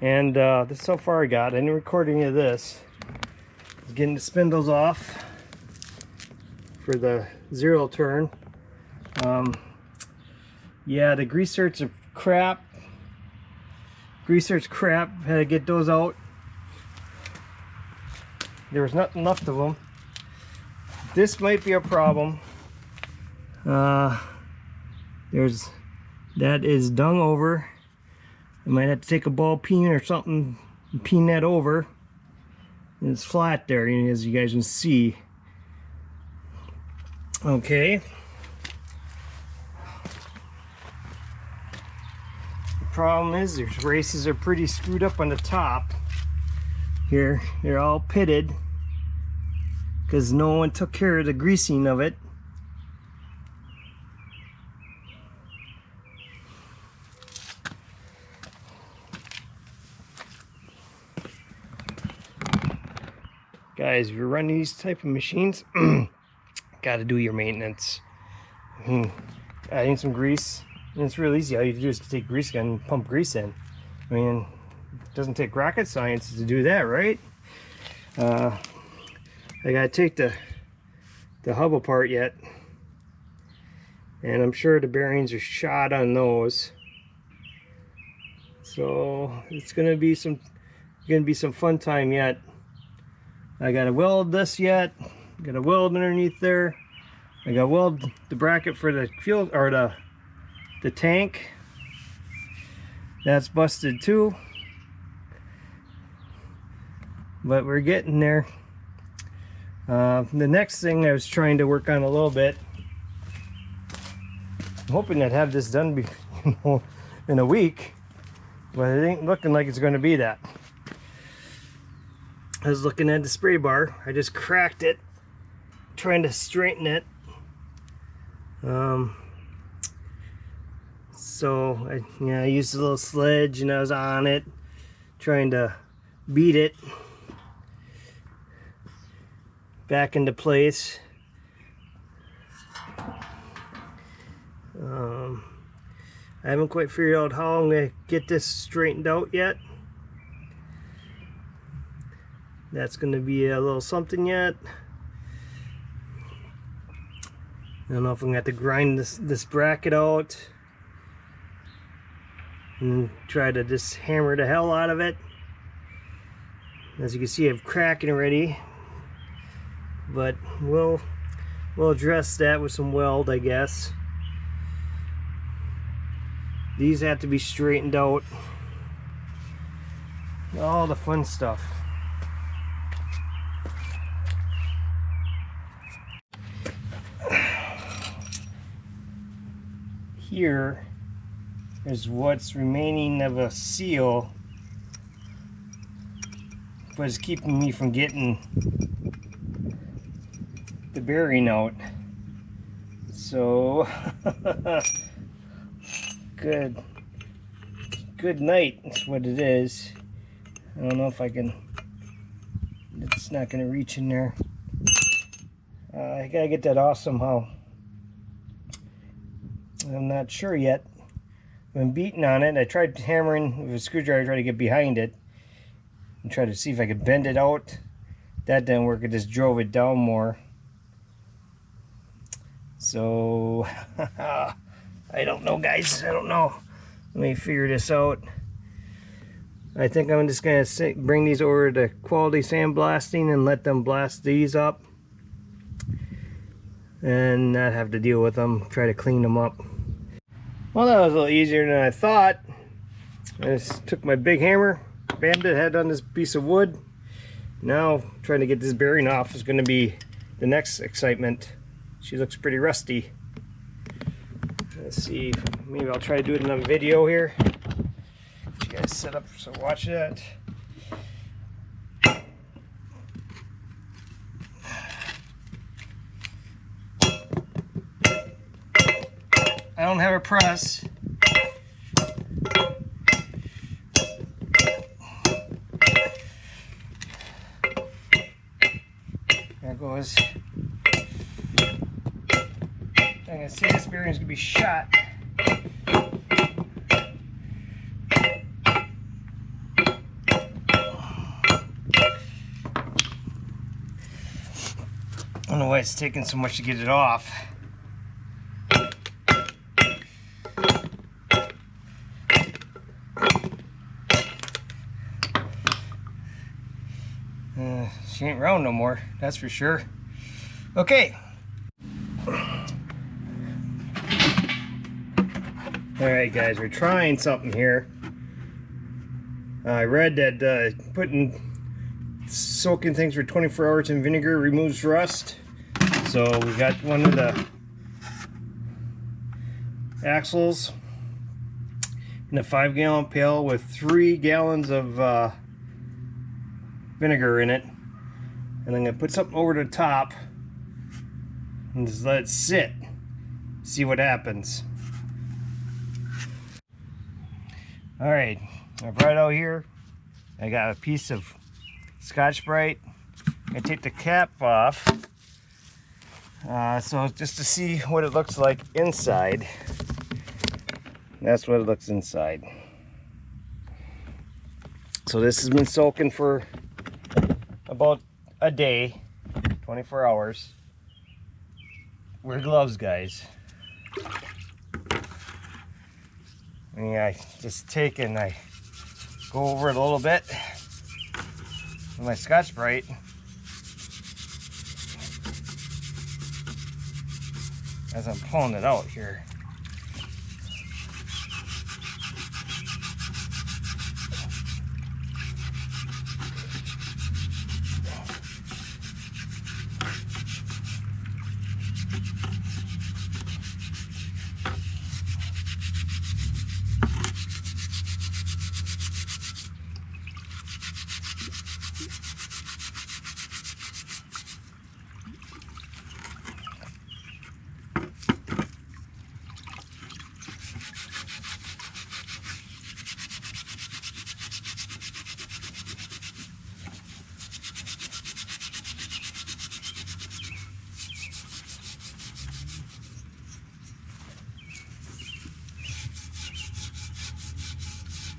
And this so far I got. I didn't record any of this. Getting the spindles off for the 0 turn. Yeah, the grease zerks are crap. Grease zerks crap. Had to get those out. There was not enough of them. This might be a problem. That is dung over. I might have to take a ball peen or something and peen that over. And it's flat there, as you guys can see. Okay. The problem is there's races are pretty screwed up on the top. Here, they're all pitted because no one took care of the greasing of it. Guys, if you're running these type of machines, got to do your maintenance. Adding some grease, and it's real easy. All you do is take a grease gun and pump grease in. I mean, it doesn't take rocket science to do that, right? I gotta take the hub apart yet, and I'm sure the bearings are shot on those. So it's gonna be some fun time yet. I gotta weld this yet. Got a weld underneath there. I gotta weld the bracket for the fuel or the tank. That's busted too. But we're getting there. The next thing I was trying to work on a little bit. I'm hoping I'd have this done in a week, but it ain't looking like it's going to be that. I was looking at the spray bar. I just cracked it, trying to straighten it. So I used a little sledge and I was on it, trying to beat it back into place. I haven't quite figured out how I'm going to get this straightened out yet. That's going to be a little something yet. I don't know if I'm going to have to grind this bracket out and try to just hammer the hell out of it. As you can see, I'm cracking already, but we'll address that with some weld, I guess. These have to be straightened out. All the fun stuff. Here is what's remaining of a seal, but it's keeping me from getting the bearing out. So good night, that's what it is. I don't know if I can, it's not going to reach in there. I gotta get that off somehow. I'm not sure yet. I've been beating on it. I tried hammering with a screwdriver, try to get behind it and try to see if I could bend it out. That didn't work. It just drove it down more. So I don't know, guys. I don't know. Let me figure this out. I think I'm just gonna bring these over to Quality Sandblasting and let them blast these up and not have to deal with them. Try to clean them up. Well, that was a little easier than I thought. I just took my big hammer, banged it, head on this piece of wood. Now trying to get this bearing off is going to be the next excitement. She looks pretty rusty. Let's see, maybe I'll try to do it in a video here. Get you guys set up, so watch that. I don't have a press. There goes. I'm gonna see this bearing's gonna be shot. don't know why it's taking so much to get it off. She ain't round no more, that's for sure. Okay. Alright guys, we're trying something here. I read that soaking things for 24 hours in vinegar removes rust. So we got one of the axles in a 5-gallon pail with 3 gallons of vinegar in it. And I'm going to put something over the top and just let it sit. See what happens. Alright, I brought it out here. I got a piece of Scotch-Brite. I'm going to take the cap off. So just to see what it looks like inside. That's what it looks inside. So this has been soaking for about a day, 24 hours. Wear gloves, guys. And yeah, I just take and I go over it a little bit with my Scotch-Brite. As I'm pulling it out here.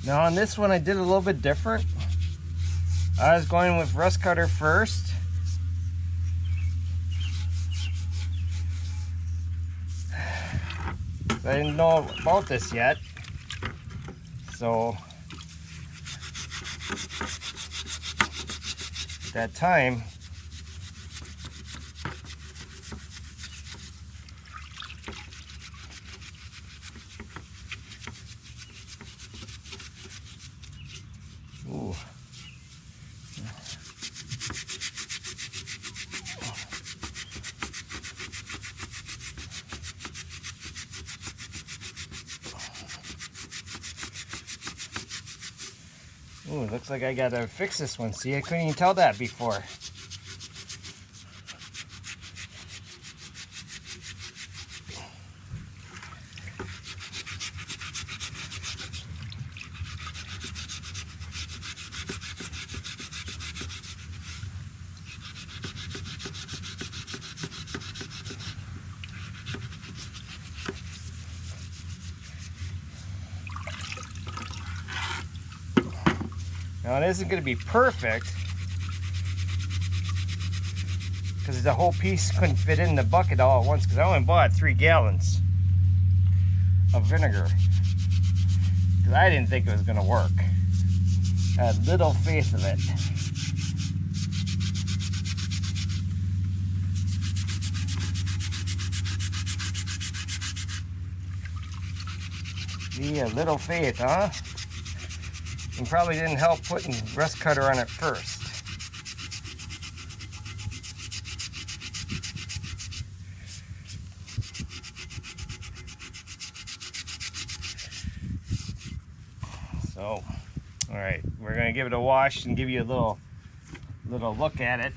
Now on this one I did a little bit different. I was going with rust cutter first. I didn't know about this yet. So at that time ooh. Ooh, looks like I gotta fix this one. See, I couldn't even tell that before. Now it isn't going to be perfect because the whole piece couldn't fit in the bucket all at once because I only bought 3 gallons of vinegar because I didn't think it was going to work. I had little faith of it. Yeah, little faith, huh? And probably didn't help putting rust cutter on it first. So, all right, we're gonna give it a wash and give you a little look at it.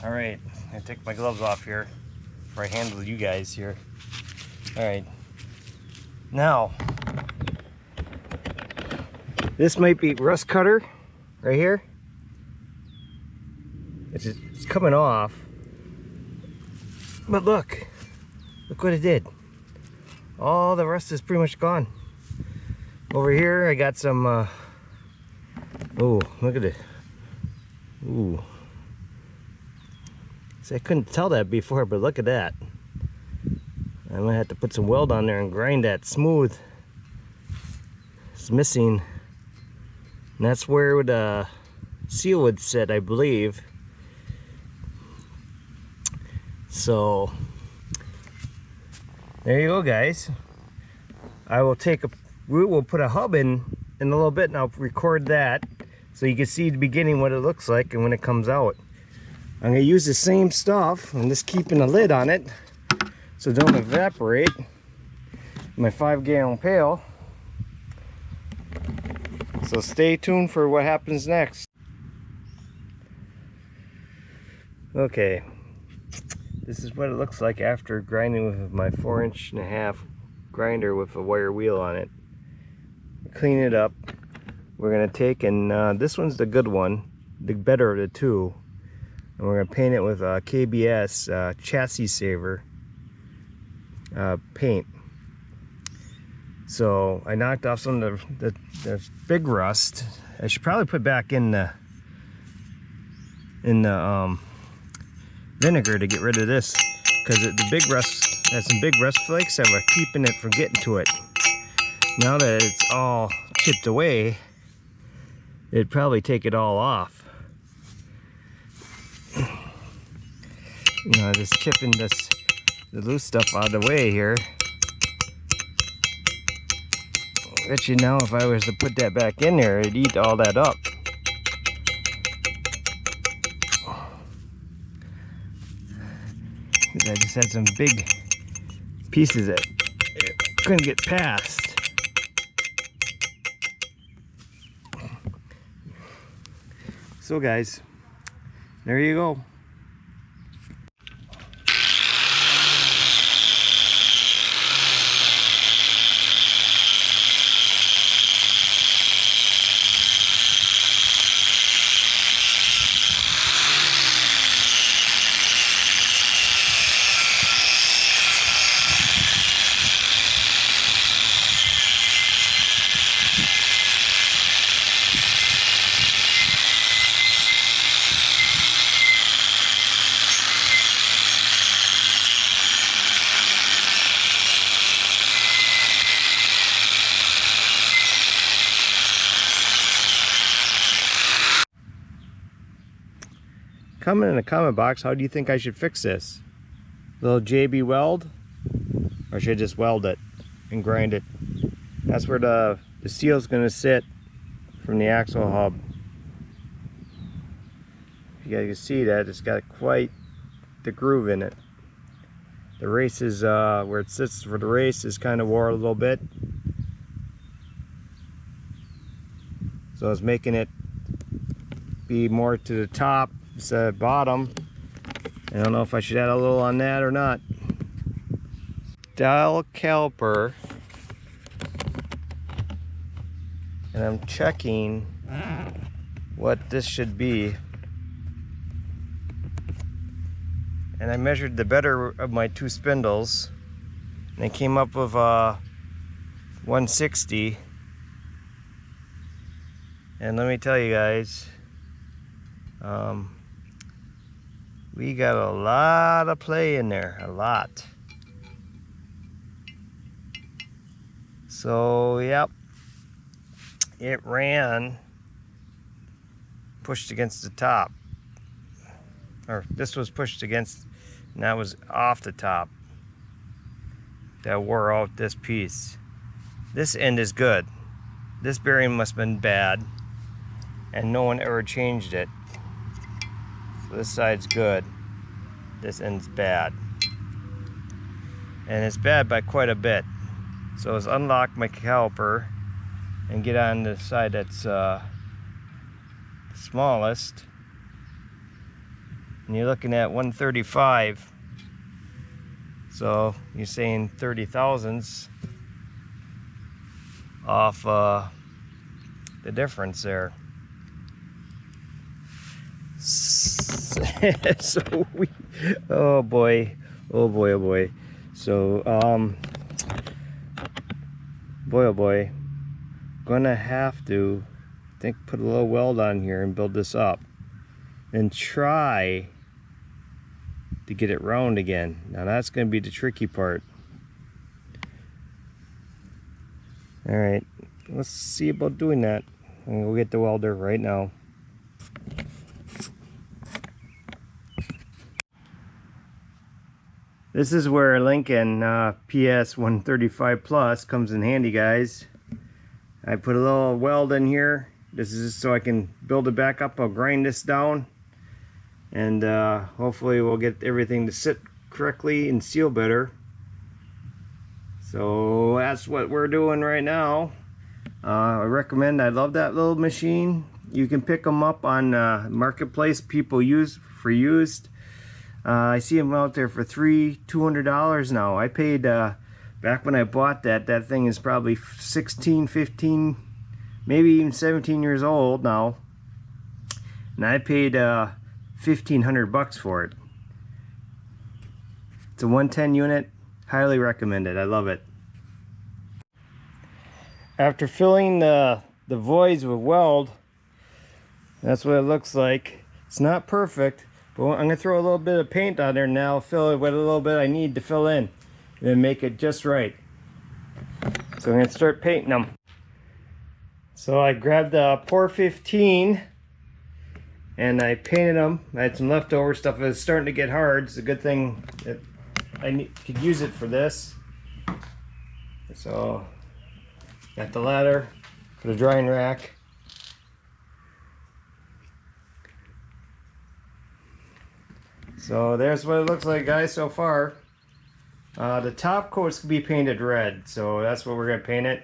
All right, I take my gloves off here before I handle you guys here. Alright. Now, this might be rust cutter right here. It's coming off. But look what it did. All the rust is pretty much gone. Over here I got some, oh, look at it. Ooh. See, I couldn't tell that before, but look at that. I'm gonna have to put some weld on there and grind that smooth. It's missing. And that's where the seal would sit, I believe. So, there you go, guys. We'll put a hub in a little bit, and I'll record that so you can see the beginning what it looks like and when it comes out. I'm gonna use the same stuff. I'm just keeping a lid on it so it don't evaporate. My 5-gallon pail. So stay tuned for what happens next. Okay, this is what it looks like after grinding with my 4.5-inch grinder with a wire wheel on it. Clean it up. We're gonna take, and this one's the good one, the better of the two, and we're gonna paint it with KBS chassis saver paint. So I knocked off some of the big rust. I should probably put back in the vinegar to get rid of this, because the big rust has some big rust flakes that were keeping it from getting to it. Now that it's all chipped away, it'd probably take it all off. You know, just chipping the loose stuff out of the way here. I bet you now if I was to put that back in there, it'd eat all that up. I just had some big pieces that couldn't get past. So guys, there you go. Comment in the comment box, how do you think I should fix this? Little JB weld? Or should I just weld it and grind it? That's where the seal's gonna sit from the axle hub. You guys can see that it's got quite the groove in it. The race is, where it sits for the race is kind of wore a little bit. So it's making it be more to the top. It's the bottom. I don't know if I should add a little on that or not. Dial caliper, and I'm checking what this should be. And I measured the better of my two spindles, and I came up with 160. And let me tell you guys, we got a lot of play in there, a lot. So, yep, it ran, pushed against the top. Or this was pushed against, and that was off the top. That wore out this piece. This end is good. This bearing must have been bad, and no one ever changed it. So this side's good, this end's bad. And it's bad by quite a bit. So let's unlock my caliper and get on the side that's smallest. and you're looking at 135. So you're saying 30 thousandths off the difference there. So we, oh boy, oh boy, oh boy. So boy, oh boy, gonna have to, I think, put a little weld on here and build this up and try to get it round again. Now that's gonna be the tricky part. All right, let's see about doing that. I'm gonna go get the welder right now. This is where Lincoln PS 135 Plus comes in handy, guys. I put a little weld in here. This is just so I can build it back up. I'll grind this down, and hopefully we'll get everything to sit correctly and seal better. So that's what we're doing right now. I recommend, I love that little machine. You can pick them up on Marketplace. People use for used. I see them out there for $200 now. I paid, back when I bought that thing is probably 16, 15, maybe even 17 years old now. And I paid $1,500 for it. It's a 110 unit. Highly recommended. I love it. After filling the voids with weld, that's what it looks like. It's not perfect, but I'm gonna throw a little bit of paint on there now, fill it with a little bit I need to fill in, and then make it just right. So I'm gonna start painting them. So I grabbed the Pour 15 and I painted them. I had some leftover stuff. It was starting to get hard. It's a good thing that I could use it for this. So got the ladder for the drying rack. So there's what it looks like, guys, so far. The top coat's gonna be painted red, so that's what we're gonna paint it.